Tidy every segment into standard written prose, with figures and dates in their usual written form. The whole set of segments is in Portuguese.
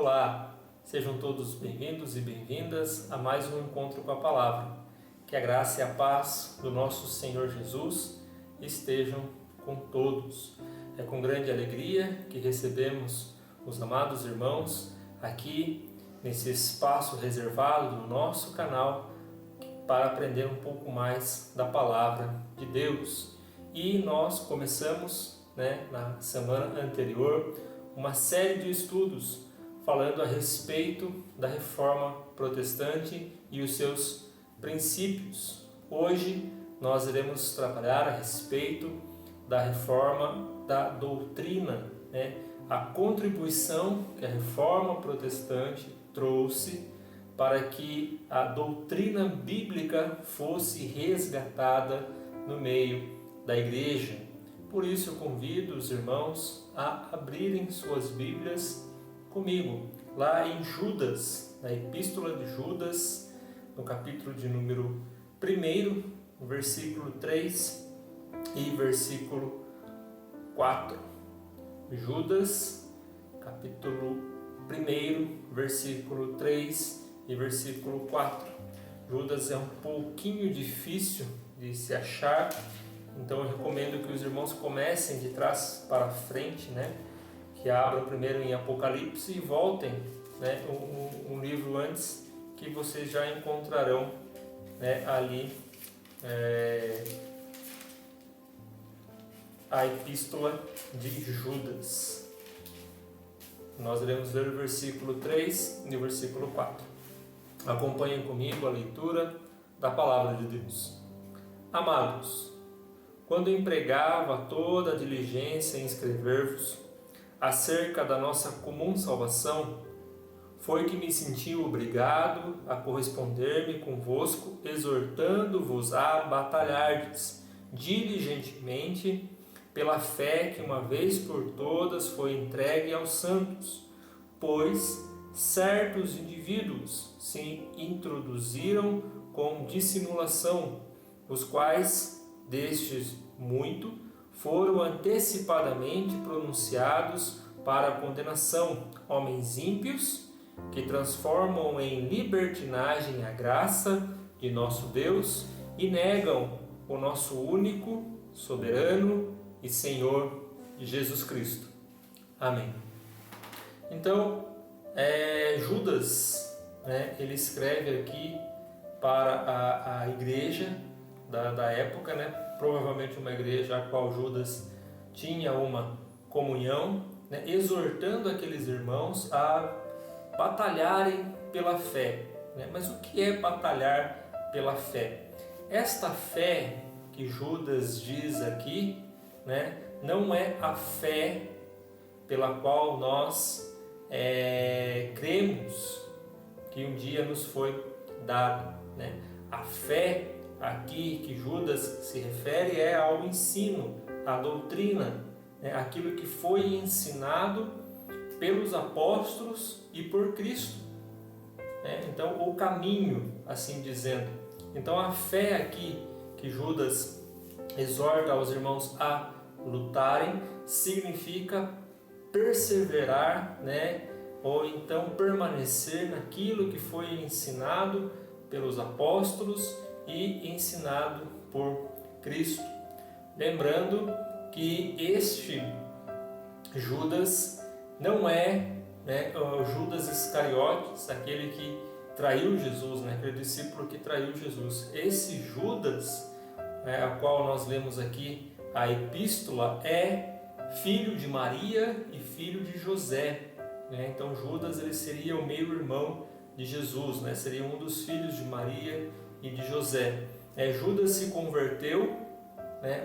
Olá, sejam todos bem-vindos e bem-vindas a mais um encontro com a Palavra. Que a graça e a paz do nosso Senhor Jesus estejam com todos. É com grande alegria que recebemos os amados irmãos aqui nesse espaço reservado do nosso canal para aprender um pouco mais da Palavra de Deus. E nós começamos, na semana anterior, uma série de estudos falando a respeito da Reforma Protestante e os seus princípios. Hoje nós iremos trabalhar a respeito da reforma da doutrina, a contribuição que a Reforma Protestante trouxe para que a doutrina bíblica fosse resgatada no meio da igreja. Por isso eu convido os irmãos a abrirem suas Bíblias comigo, lá em Judas, na Epístola de Judas, no capítulo de número 1, versículo 3 e versículo 4. Judas, capítulo 1, versículo 3 e versículo 4. Judas é um pouquinho difícil de se achar, então eu recomendo que os irmãos comecem de trás para frente, que abram primeiro em Apocalipse e voltem um livro antes, que vocês já encontrarão ali a Epístola de Judas. Nós iremos ler o versículo 3 e o versículo 4. Acompanhem comigo a leitura da Palavra de Deus. Amados, quando empregava toda a diligência em escrever-vos acerca da nossa comum salvação, foi que me senti obrigado a corresponder-me convosco, exortando-vos a batalhardes diligentemente pela fé que uma vez por todas foi entregue aos santos, pois certos indivíduos se introduziram com dissimulação, os quais destes muito foram antecipadamente pronunciados para a condenação, homens ímpios que transformam em libertinagem a graça de nosso Deus e negam o nosso único, soberano e Senhor Jesus Cristo. Amém. Então, Judas, ele escreve aqui para a igreja da época, provavelmente uma igreja a qual Judas tinha uma comunhão, exortando aqueles irmãos a batalharem pela fé. Mas o que é batalhar pela fé? Esta fé que Judas diz aqui, não é a fé pela qual nós cremos que um dia nos foi dada. A fé aqui que Judas se refere é ao ensino, à doutrina, aquilo que foi ensinado pelos apóstolos e por Cristo. Então, o caminho, assim dizendo. Então, a fé aqui que Judas exorta aos irmãos a lutarem significa perseverar, ou então permanecer naquilo que foi ensinado pelos apóstolos e ensinado por Cristo. Lembrando que este Judas não é o Judas Iscariotes, aquele que traiu Jesus, aquele discípulo que traiu Jesus. Esse Judas, a qual nós lemos aqui a epístola, é filho de Maria e filho de José. Então Judas ele seria o meio-irmão de Jesus, seria um dos filhos de Maria e de José. Judas se converteu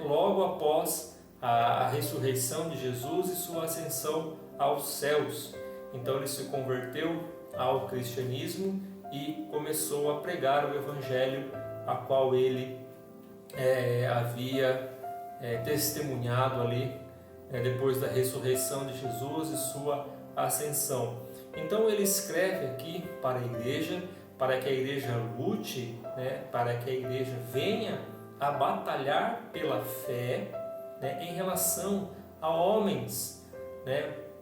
logo após a ressurreição de Jesus e sua ascensão aos céus. Então ele se converteu ao cristianismo e começou a pregar o evangelho a qual ele havia testemunhado ali depois da ressurreição de Jesus e sua ascensão. Então ele escreve aqui para a igreja, para que a igreja lute, para que a igreja venha a batalhar pela fé, em relação a homens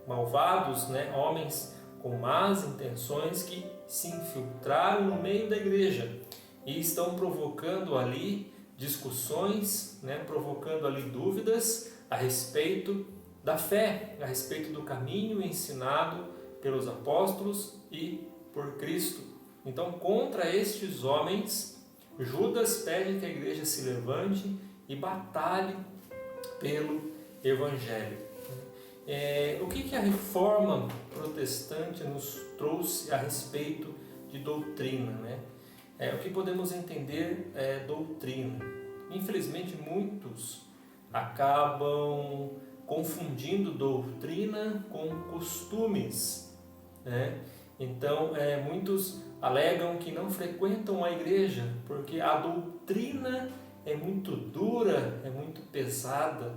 malvados, homens com más intenções que se infiltraram no meio da igreja e estão provocando ali discussões, provocando ali dúvidas a respeito da fé, a respeito do caminho ensinado pelos apóstolos e por Cristo. Então, contra estes homens, Judas pede que a igreja se levante e batalhe pelo Evangelho. O que a reforma protestante nos trouxe a respeito de doutrina? O que podemos entender é doutrina. Infelizmente, muitos acabam confundindo doutrina com costumes. Então, muitos alegam que não frequentam a igreja porque a doutrina é muito dura, é muito pesada,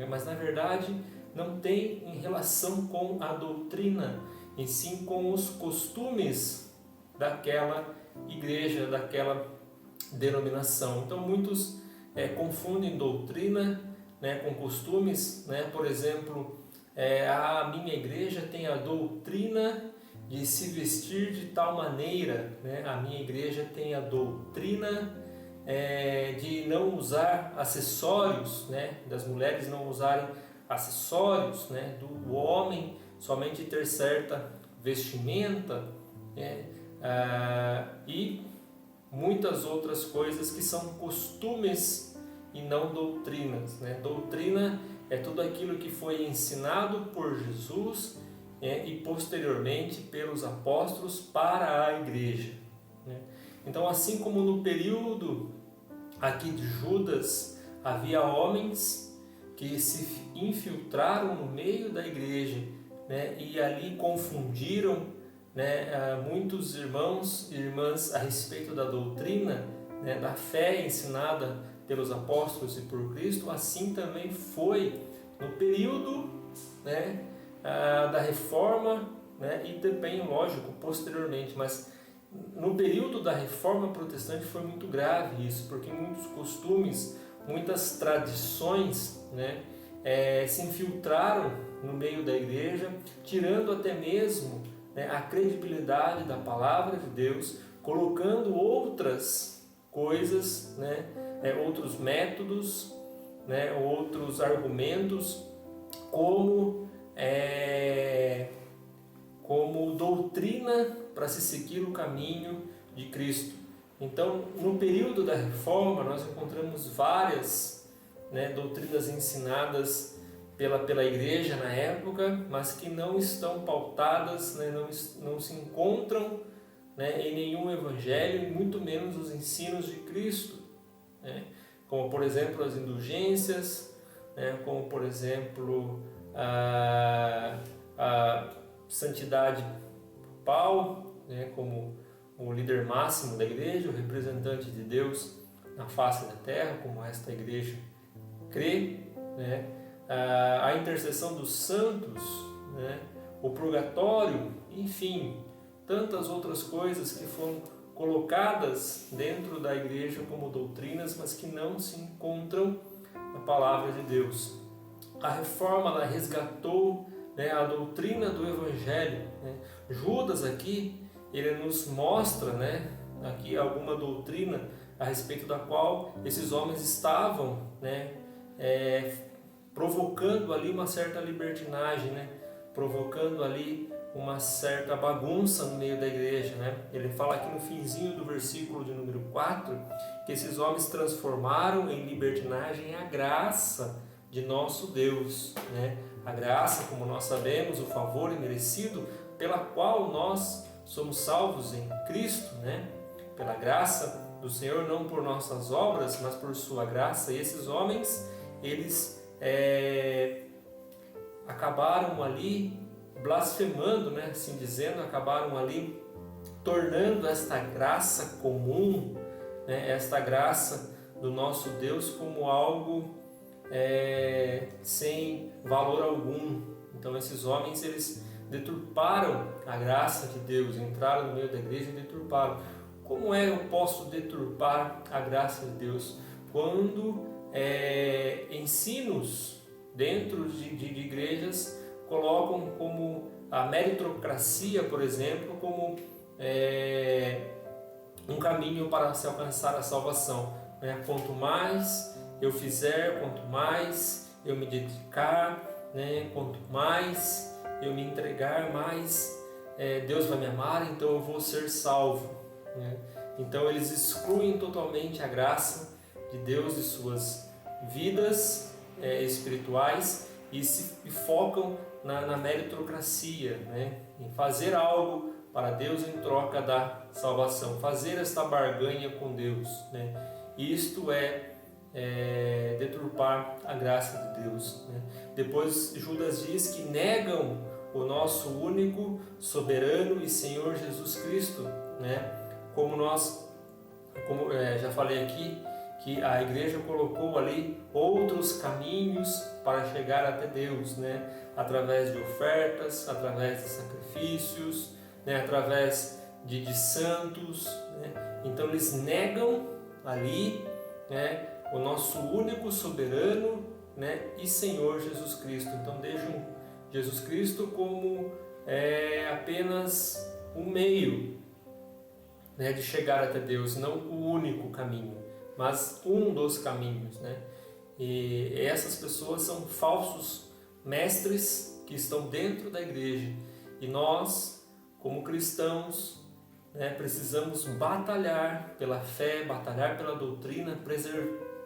mas na verdade não tem em relação com a doutrina, e sim com os costumes daquela igreja, daquela denominação. Então muitos confundem doutrina com costumes, por exemplo, a minha igreja tem a doutrina de se vestir de tal maneira, a minha igreja tem a doutrina de não usar acessórios, das mulheres não usarem acessórios, do homem somente ter certa vestimenta, e muitas outras coisas que são costumes e não doutrinas. Doutrina é tudo aquilo que foi ensinado por Jesus e posteriormente pelos apóstolos para a igreja. Então, assim como no período aqui de Judas, havia homens que se infiltraram no meio da igreja, e ali confundiram muitos irmãos e irmãs a respeito da doutrina, da fé ensinada pelos apóstolos e por Cristo. Assim também foi no período da reforma, e também, lógico, posteriormente, mas no período da reforma protestante foi muito grave isso, porque muitos costumes, muitas tradições se infiltraram no meio da igreja, tirando até mesmo a credibilidade da palavra de Deus, colocando outras coisas, outros métodos, outros argumentos como doutrina para se seguir o caminho de Cristo. Então, no período da reforma, nós encontramos várias doutrinas ensinadas pela igreja na época, mas que não estão pautadas, não se encontram em nenhum evangelho, e muito menos os ensinos de Cristo, como por exemplo as indulgências, como por exemplo a santidade papal, como o líder máximo da igreja, o representante de Deus na face da terra, como esta igreja crê, a intercessão dos santos, o purgatório, enfim, tantas outras coisas que foram colocadas dentro da igreja como doutrinas, mas que não se encontram na palavra de Deus. A reforma ela resgatou a doutrina do Evangelho. Judas aqui, ele nos mostra aqui alguma doutrina a respeito da qual esses homens estavam provocando ali uma certa libertinagem, provocando ali uma certa bagunça no meio da igreja. Ele fala aqui no finzinho do versículo de número 4, que esses homens transformaram em libertinagem a graça de nosso Deus. A graça, como nós sabemos, o favor imerecido pela qual nós somos salvos em Cristo, pela graça do Senhor, não por nossas obras, mas por sua graça. E esses homens, eles acabaram ali blasfemando, assim dizendo, acabaram ali tornando esta graça comum, esta graça do nosso Deus como algo sem valor algum. Então esses homens, eles deturparam a graça de Deus, entraram no meio da igreja e deturparam. Como eu posso deturpar a graça de Deus? Quando ensinos dentro de igrejas colocam como a meritocracia, por exemplo, como um caminho para se alcançar a salvação, né? Quanto mais eu fizer, quanto mais eu me dedicar, né? Quanto mais eu me entregar, mais Deus vai me amar, então eu vou ser salvo, né? Então eles excluem totalmente a graça de Deus de suas vidas espirituais e focam na meritocracia, né? Em fazer algo para Deus em troca da salvação, fazer esta barganha com Deus, né? Isto é deturpar a graça de Deus, né? Depois Judas diz que negam o nosso único, soberano e Senhor Jesus Cristo, né? Como já falei aqui, que a igreja colocou ali outros caminhos para chegar até Deus, né? Através de ofertas, através de sacrifícios, né? Através de santos, né? Então eles negam ali, né? O nosso único, soberano, né? E Senhor Jesus Cristo. Então deixam Jesus Cristo como apenas um meio, né, de chegar até Deus, não o único caminho, mas um dos caminhos, né? E essas pessoas são falsos mestres que estão dentro da igreja. E nós, como cristãos, né, precisamos batalhar pela fé, batalhar pela doutrina,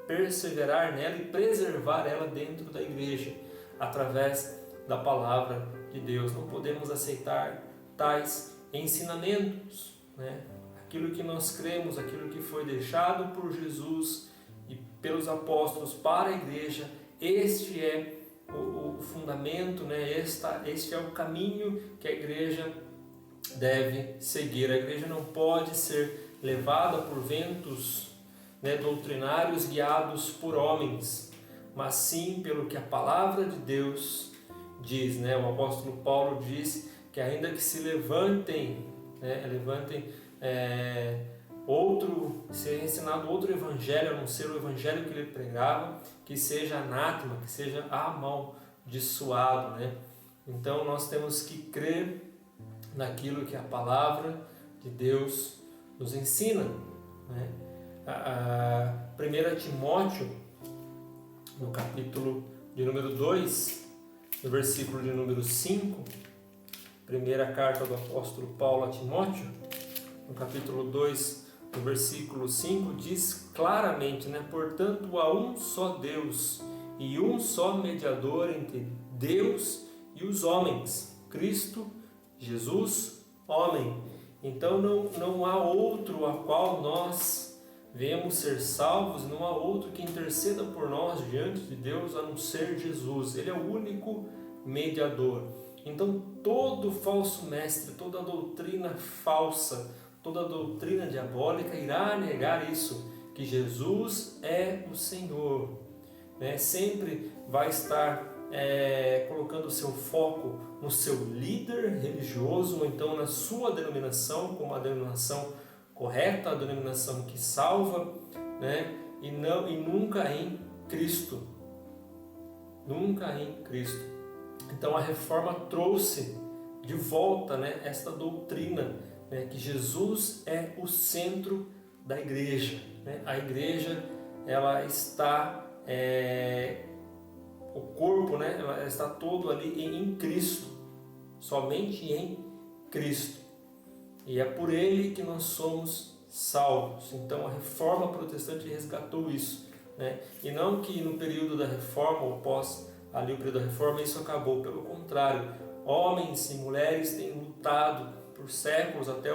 perseverar nela e preservar ela dentro da igreja, através da palavra de Deus. Não podemos aceitar tais ensinamentos, né? Aquilo que nós cremos, aquilo que foi deixado por Jesus e pelos apóstolos para a igreja, este é o fundamento, né? Este é o caminho que a igreja deve seguir. A igreja não pode ser levada por ventos, né, doutrinários guiados por homens, mas sim pelo que a palavra de Deus diz, né? O apóstolo Paulo diz que ainda que se levantem, né, ser ensinado outro evangelho, a não ser o evangelho que ele pregava, que seja anátema, que seja amaldiçoado, né? Então nós temos que crer naquilo que a palavra de Deus nos ensina, né? 1 Timóteo, no capítulo de número 2, no versículo de número 5, primeira carta do apóstolo Paulo a Timóteo, no capítulo 2, no versículo 5, diz claramente, né? Portanto, há um só Deus e um só mediador entre Deus e os homens, Cristo Jesus, homem. Então não há outro a qual nós venhamos ser salvos, não há outro que interceda por nós diante de Deus a não ser Jesus. Ele é o único mediador. Então todo falso mestre, toda doutrina falsa, toda doutrina diabólica irá negar isso, que Jesus é o Senhor, né? Sempre vai estar colocando o seu foco no seu líder religioso, ou então na sua denominação, como a denominação correta, a denominação que salva, né? E nunca em Cristo. Nunca em Cristo. Então a reforma trouxe de volta, né, esta doutrina, né, que Jesus é o centro da igreja, né? A igreja, ela está, o corpo, né, ela está todo ali em Cristo, somente em Cristo. E é por Ele que nós somos salvos. Então a reforma protestante resgatou isso, né? E não que no período da reforma ou pós ali o período da reforma isso acabou, pelo contrário, homens e mulheres têm lutado por séculos até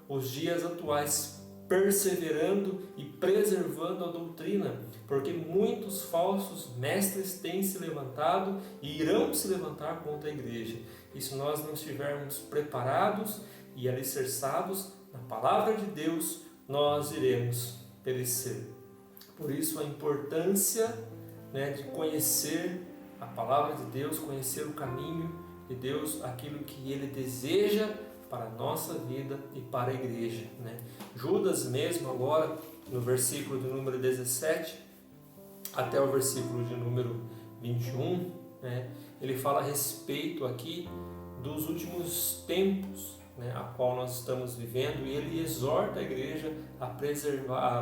os dias atuais, perseverando e preservando a doutrina, porque muitos falsos mestres têm se levantado e irão se levantar contra a igreja. E se nós não estivermos preparados e alicerçados na palavra de Deus, nós iremos perecer. Por isso a importância, né, de conhecer a palavra de Deus, conhecer o caminho de Deus, aquilo que Ele deseja para a nossa vida e para a igreja, né? Judas mesmo agora, no versículo de número 17 até o versículo de número 21, né, ele fala a respeito aqui dos últimos tempos, né, a qual nós estamos vivendo, e ele exorta a igreja a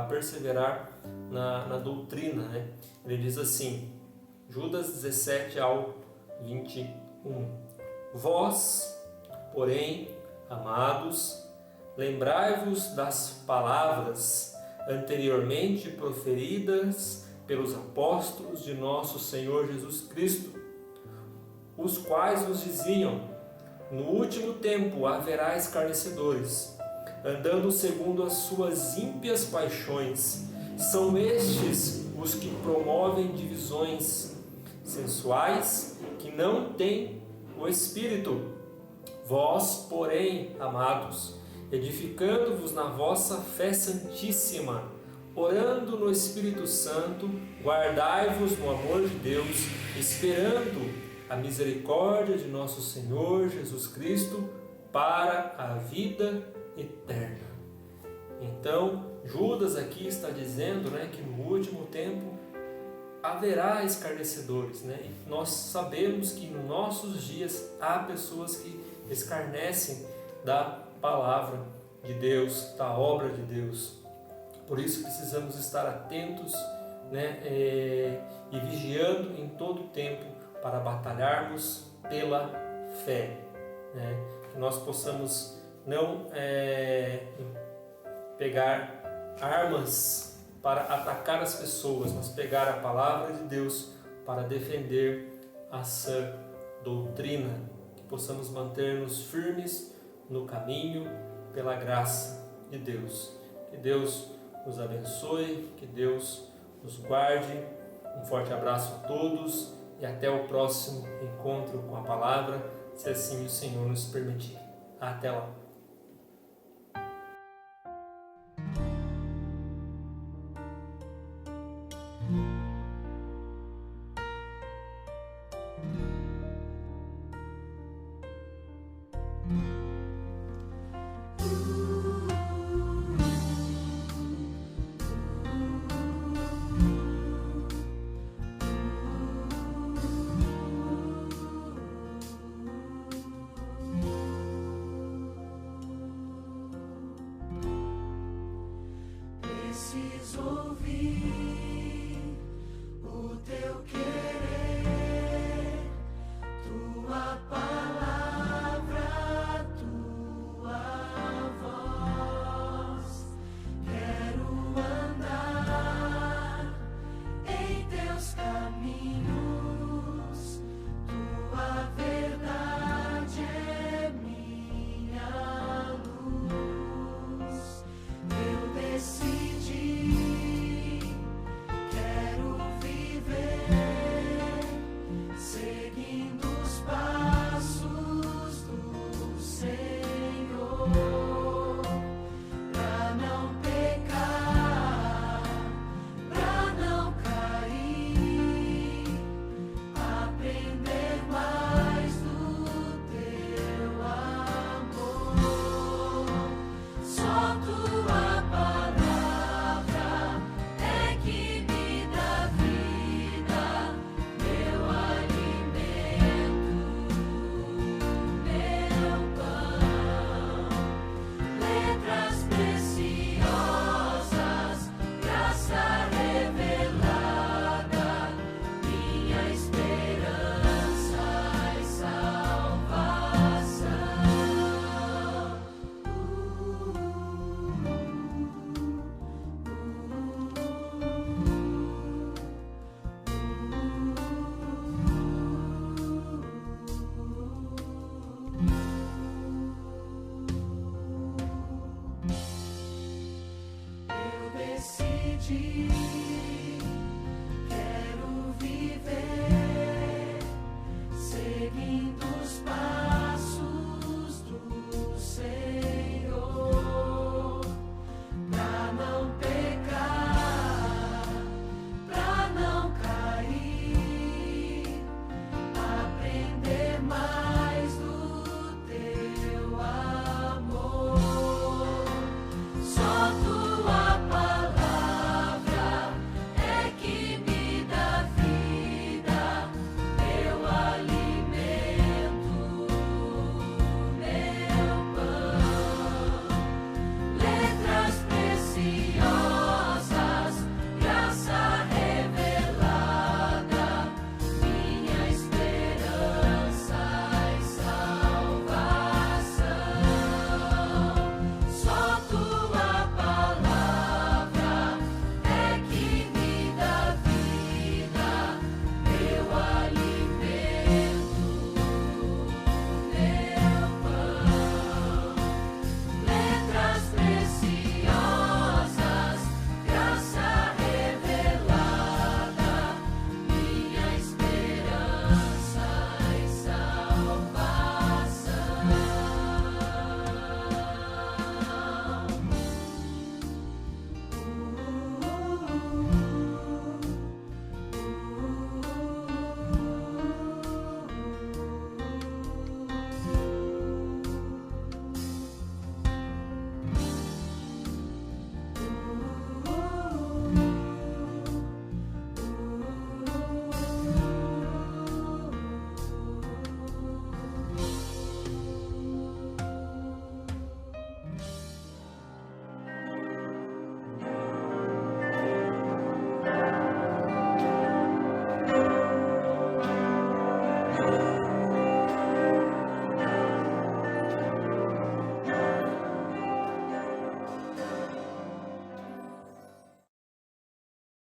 perseverar na doutrina, né? Ele diz assim, Judas 17 ao 21: Vós, porém, amados, lembrai-vos das palavras anteriormente proferidas pelos apóstolos de nosso Senhor Jesus Cristo, os quais vos diziam: no último tempo haverá escarnecedores, andando segundo as suas ímpias paixões. São estes os que promovem divisões sensuais, que não têm o Espírito. Vós, porém, amados, edificando-vos na vossa fé santíssima, orando no Espírito Santo, guardai-vos no amor de Deus, esperando a misericórdia de nosso Senhor Jesus Cristo para a vida eterna. Então, Judas aqui está dizendo, né, que no último tempo haverá escarnecedores, né? E nós sabemos que nos nossos dias há pessoas que escarnecem da palavra de Deus, da obra de Deus. Por isso precisamos estar atentos, né, e vigiando em todo o tempo para batalharmos pela fé, né? Que nós possamos não pegar armas para atacar as pessoas, mas pegar a palavra de Deus para defender a sã doutrina, que possamos manter-nos firmes no caminho pela graça de Deus. Que Deus nos abençoe, que Deus nos guarde. Um forte abraço a todos e até o próximo encontro com a palavra, se assim o Senhor nos permitir. Até lá!